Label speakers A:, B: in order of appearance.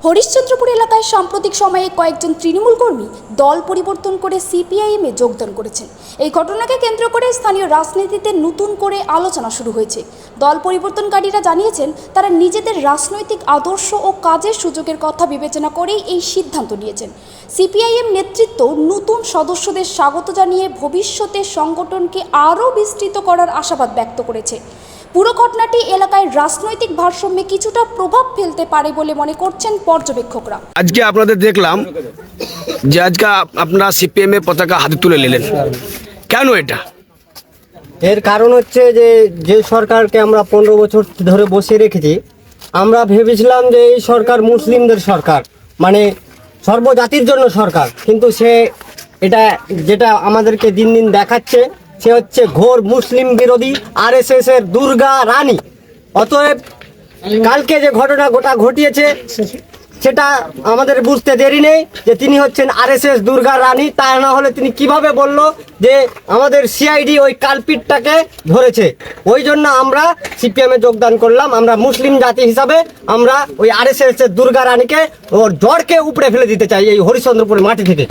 A: হরিশ্চন্দ্রপুর এলাকায় সাম্প্রতিক সময়ে কয়েকজন তৃণমূল কর্মী দল পরিবর্তন করে সিপিআইএমে যোগদান করেছেন। এই ঘটনাকে কেন্দ্র করে স্থানীয় রাজনীতিতে নতুন করে আলোচনা শুরু হয়েছে। দল পরিবর্তনকারীরা জানিয়েছেন তারা নিজেদের রাজনৈতিক আদর্শ ও কাজের সুযোগের কথা বিবেচনা করেই এই সিদ্ধান্ত নিয়েছেন। সিপিআইএম নেতৃত্ব নতুন সদস্যদের স্বাগত জানিয়ে ভবিষ্যতে সংগঠনকে আরও বিস্তৃত করার আশাবাদ ব্যক্ত করেছে। পুরো ঘটনাটি এলাকায় রাজনৈতিক ভারসাম্যে কিছুটা প্রভাব ফেলতে পারে বলে মনে করছেন পর্যবেক্ষকরা।
B: আজকে আপনাদের দেখলাম যে আজকে আপনারা সিপিএম এর পতাকা হাতে তুলে নিলেন, কেন এটা?
C: এর কারণ হচ্ছে যে সরকারকে আমরা 15 বছর ধরে বসিয়ে রেখেছি, আমরা ভেবেছিলাম যে এই সরকার মুসলিমদের সরকার, মানে সর্বজাতির জন্য সরকার, কিন্তু সে যেটা আমাদেরকে দিন দিন দেখাচ্ছে সে হচ্ছে ঘোর মুসলিম বিরোধী আরএসএস এর দুর্গা রানী। অতএব কালকে যে ঘটনা ঘটিয়েছে সেটা আমাদের বুঝতে দেরি নেই যে তিনি হচ্ছেন আরএসএস দুর্গা রানী। তা না হলে তিনি কিভাবে বলল যে আমাদের সিআইডি ওই কালপিটটাকে ধরেছে? ওই জন্য আমরা সিপিএমে যোগদান করলাম। আমরা মুসলিম জাতি হিসাবে আমরা ওই আরএসএস এর দুর্গা রানীকে ওর জ্বরকে উপড়ে ফেলে দিতে চাই এই হরিশ্চন্দ্রপুরের মাটি থেকে।